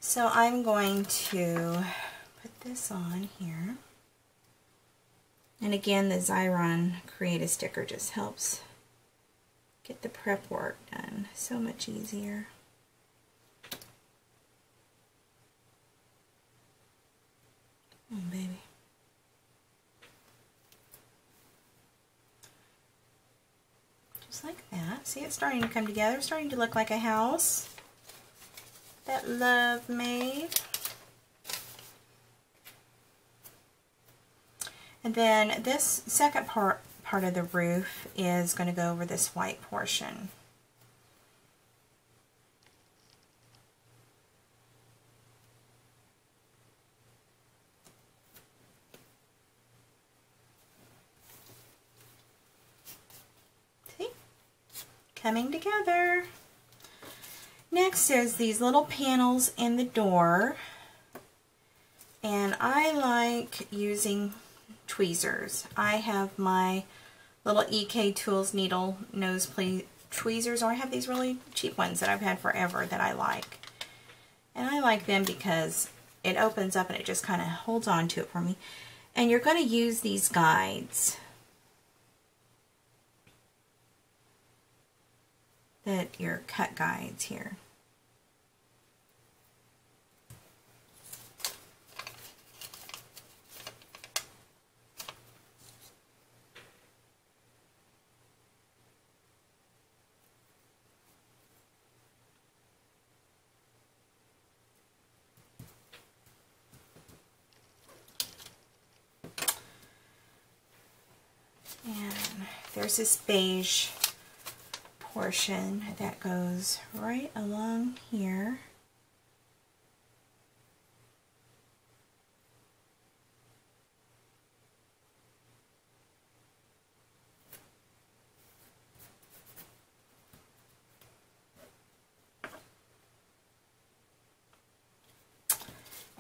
So I'm going to put this on here. And again, the Xyron Create a Sticker just helps get the prep work done so much easier. Oh, baby. Just like that. See, it's starting to come together. It's starting to look like a house that Love made. And then this second part of the roof is going to go over this white portion. See? Coming together. Next is these little panels in the door. And I like using tweezers. I have my little EK Tools needle nose tweezers, or I have these really cheap ones that I've had forever that I like. And I like them because it opens up and it just kind of holds on to it for me. And you're going to use these guides that your cut guides here. And there's this beige portion that goes right along here.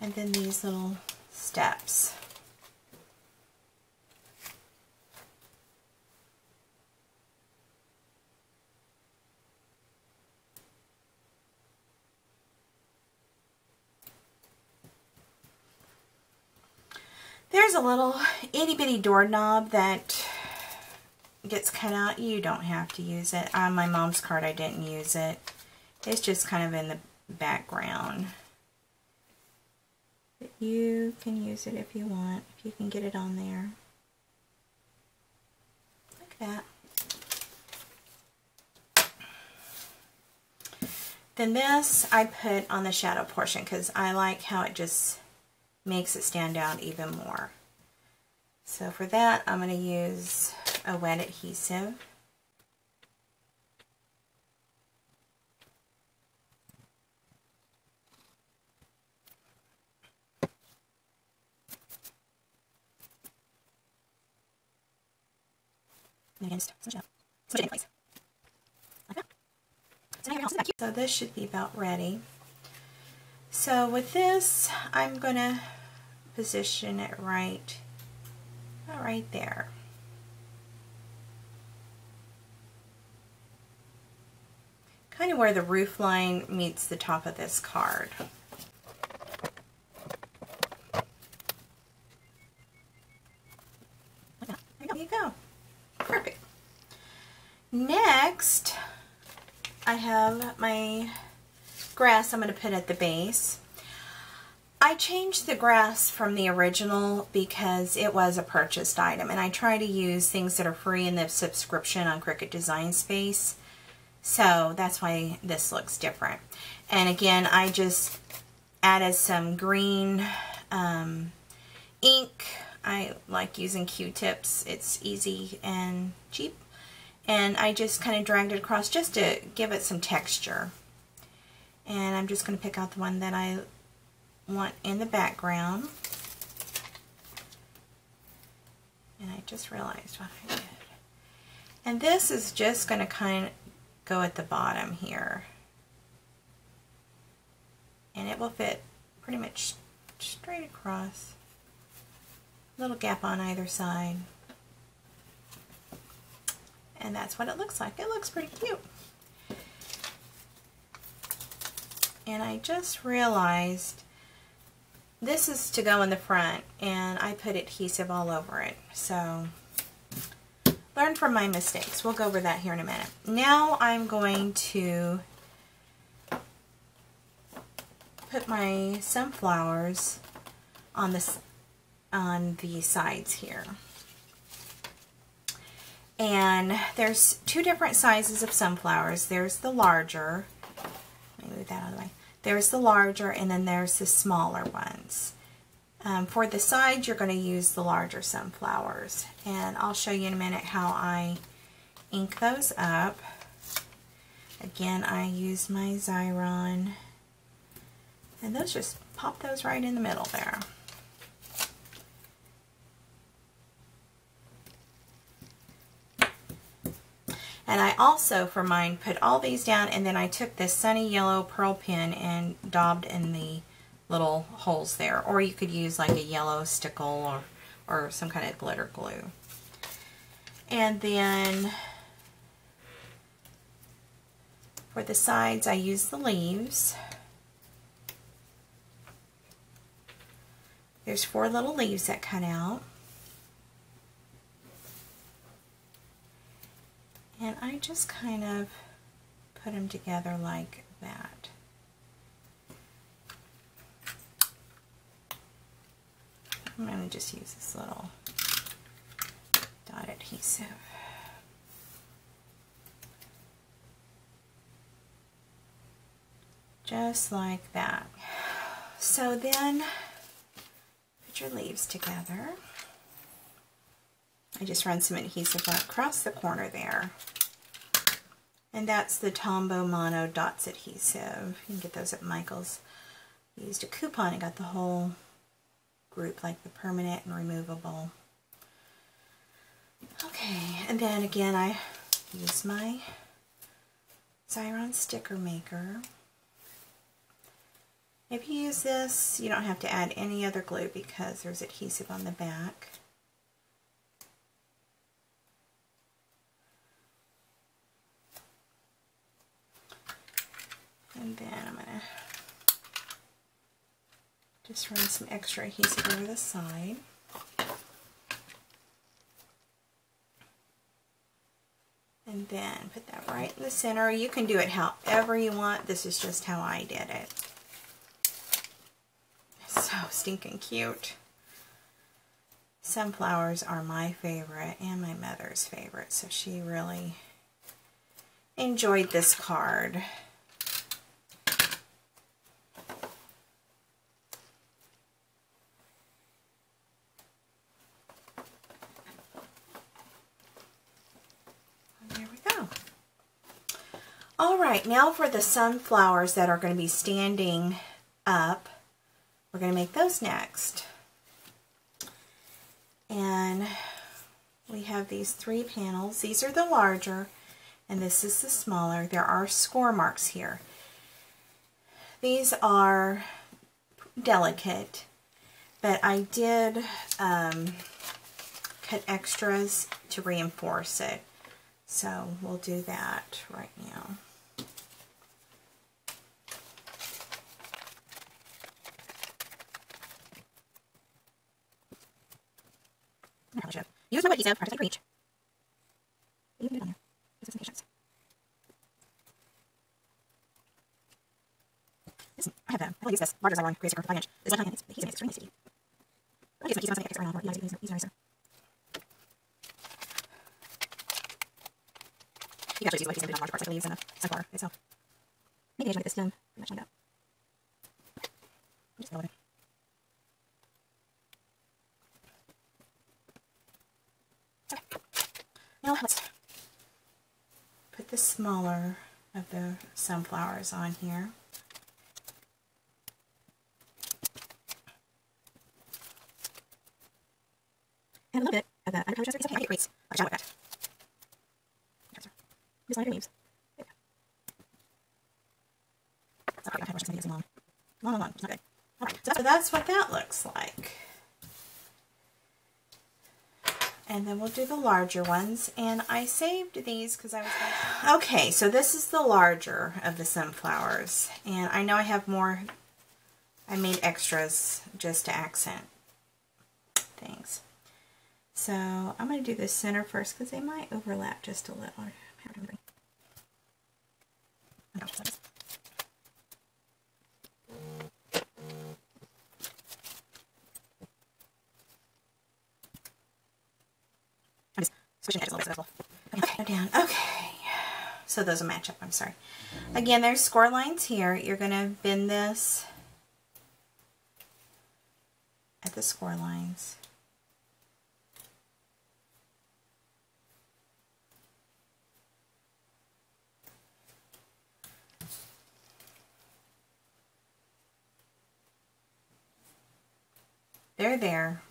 And then these little steps. There's a little itty bitty doorknob that gets cut out. You don't have to use it. On my mom's card I didn't use it. It's just kind of in the background. But you can use it if you want, if you can get it on there. Like that. Then this I put on the shadow portion because I like how it just makes it stand out even more. So for that, I'm going to use a wet adhesive. And again, just switch it in place. Like that. So now your house is back here. So this should be about ready. So with this, I'm going to position it right there. Kind of where the roof line meets the top of this card. Like that. There you go. Perfect. Next, I have my grass I'm going to put at the base. I changed the grass from the original because it was a purchased item, and I try to use things that are free in the subscription on Cricut Design Space, so that's why this looks different. And again, I just added some green ink. I like using Q-tips. It's easy and cheap, and I just kind of dragged it across just to give it some texture. And I'm just going to pick out the one that I want in the background. And I just realized what I did. And this is just going to kind of go at the bottom here. And it will fit pretty much straight across. Little gap on either side. And that's what it looks like. It looks pretty cute. and I just realized this is to go in the front, and I put adhesive all over it. So learn from my mistakes. We'll go over that here in a minute. Now I'm going to put my sunflowers on the sides here. And there's two different sizes of sunflowers. There's the larger, let me move that out of the way. There's the larger, and then there's the smaller ones. For the sides, you're going to use the larger sunflowers. And I'll show you in a minute how I ink those up. Again, I use my Xyron. And those, just pop those right in the middle there. And I also, for mine, put all these down, and then I took this Sunny Yellow Pearl pen and daubed in the little holes there. Or you could use like a yellow stickle or some kind of glitter glue. And then for the sides, I use the leaves. There's 4 little leaves that cut out. And I just kind of put them together like that. I'm going to just use this little dot adhesive. Just like that. So then, put your leaves together. I just run some adhesive across the corner there. And that's the Tombow Mono Dots adhesive. You can get those at Michael's. I used a coupon and got the whole group, like the permanent and removable. Okay, and then again I use my Xyron sticker maker. If you use this, you don't have to add any other glue because there's adhesive on the back. And then I'm going to just run some extra adhesive over the side. And then put that right in the center. You can do it however you want. This is just how I did it. So stinking cute. Sunflowers are my favorite and my mother's favorite, so she really enjoyed this card. Alright, now for the sunflowers that are going to be standing up, we're going to make those next. And we have these 3 panels. These are the larger, and this is the smaller. There are score marks here. These are delicate, but I did cut extras to reinforce it. So we'll do that right now. Use my wet adhesive, hard to reach. You can put it on there. Just some patience. I use this larger Xyron Create Sticker 5-inch. This 1 inch. The adhesive is extremely sticky. I use my adhesive on something extra around, or use an eraser. You can actually use the adhesive on larger parts like the leaves and the sunflower itself. Maybe I should get this done pretty much like that. Just go with it. Now let's put the smaller of the sunflowers on here. And a little bit of the undercolor is okay. I think it creates a shadow effect. Just like your leaves. There you go. It's not pretty. I'm trying to brush some videos long. Long. It's not good. Alright, so that's what that looks like. And then we'll do the larger ones. And I saved these because I was going to... Okay, so this is the larger of the sunflowers. And I know I have more. I made extras just to accent things. So I'm going to do the center first because they might overlap just a little. I'm just switching edges a little bit. Okay, down. Okay, so those will match up. I'm sorry. Again, there's score lines here. You're going to bend this at the score lines. They're there.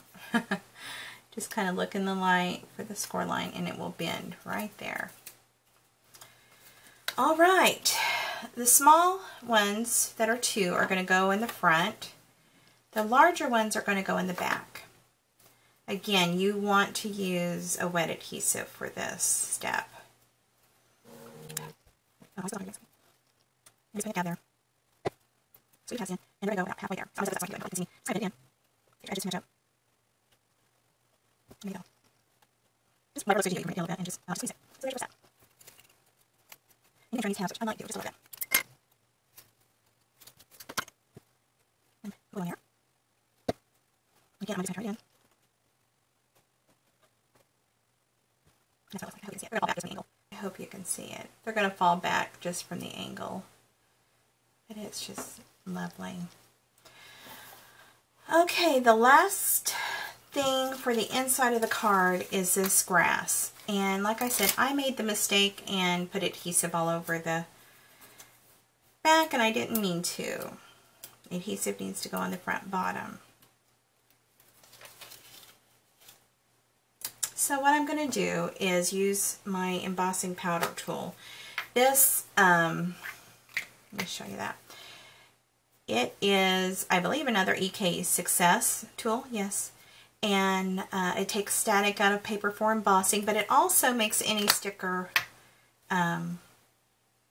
Just kind of look in the light for the score line and it will bend right there. All right, the small ones that are 2 are going to go in the front. The larger ones are going to go in the back. Again, you want to use a wet adhesive for this step. Oh, I just put it down there. So it has in, and there we go, about halfway there. So that's what you can see. Just kind of it in. Get your edges to match up. There you go. Just whatever looks good to you, you can make it a little bit and just squeeze it. So there's that. You can try these halves, which I might do just a little bit. And go in here. Again, I'm just going to turn it in. That's what it looks like. I hope you can see it. They're going to fall back just from the angle. I hope you can see it. They're going to fall back just from the angle. But it's just lovely. Okay, the last thing for the inside of the card is this grass. And like I said, I made the mistake and put adhesive all over the back, and I didn't mean to. Adhesive needs to go on the front bottom. So what I'm going to do is use my embossing powder tool. This, let me show you that. It is, I believe, another EK Success tool, yes. And it takes static out of paper for embossing, but it also makes any sticker a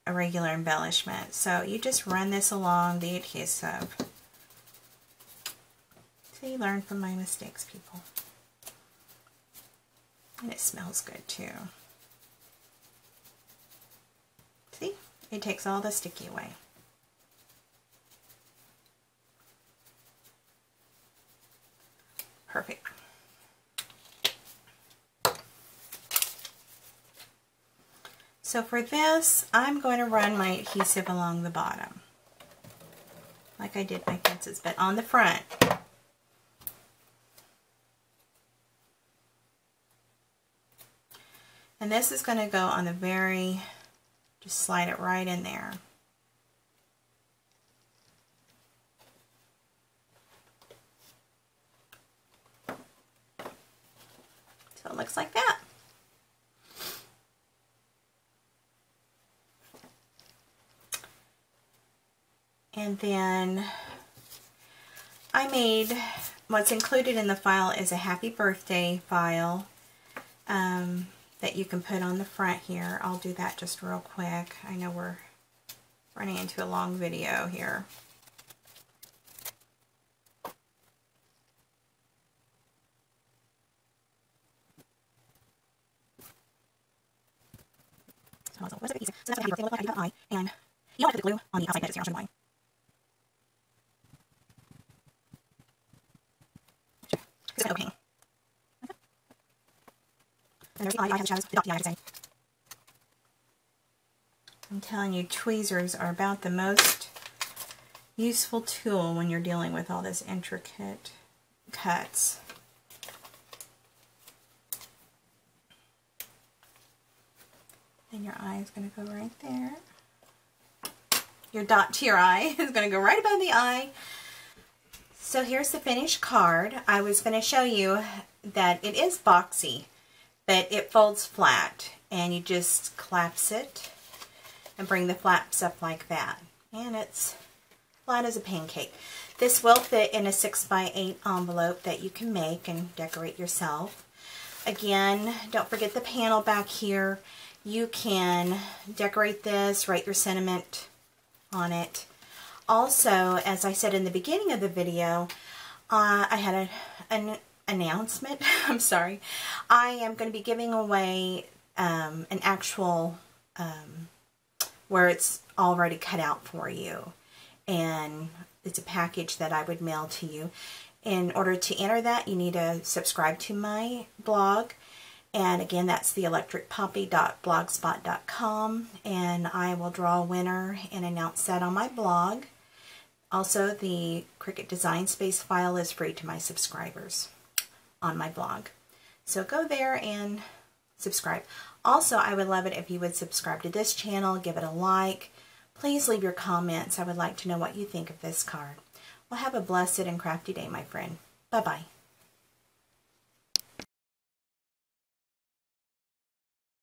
regular embellishment. So you just run this along the adhesive. So you learn from my mistakes, people. And it smells good too. See? It takes all the sticky away. Perfect. So for this, I'm going to run my adhesive along the bottom, like I did my fences, but on the front. And this is going to go on the very, just slide it right in there. So it looks like that. And then I made, what's included in the file is a happy birthday file that you can put on the front here. I'll do that just real quick. I know we're running into a long video here. So that's what easy. So that's what happy birthday look like. I do have an eye, and you don't have to put the glue on the outside edges here. I'll show you why. Just going to overhang. Okay. And there's the eye. The eye has the shadows. The dot the eye, I should say. I'm telling you, tweezers are about the most useful tool when you're dealing with all this intricate cuts. And your eye is going to go right there. Your dot to your eye is going to go right above the eye. So here's the finished card. I was going to show you that it is boxy, but it folds flat. And you just collapse it and bring the flaps up like that. And it's flat as a pancake. This will fit in a 6x8 envelope that you can make and decorate yourself. again, don't forget the panel back here. You can decorate this, write your sentiment on it. Also, as I said in the beginning of the video, I had an announcement. I'm sorry. I am going to be giving away an actual where it's already cut out for you, and it's a package that I would mail to you. In order to enter that, you need to subscribe to my blog, and again, that's theelectricpoppy.blogspot.com, and I will draw a winner and announce that on my blog. Also, the Cricut Design Space file is free to my subscribers on my blog. So go there and subscribe. Also, I would love it if you would subscribe to this channel, give it a like. Please leave your comments. I would like to know what you think of this card. Well, have a blessed and crafty day, my friend. Bye-bye.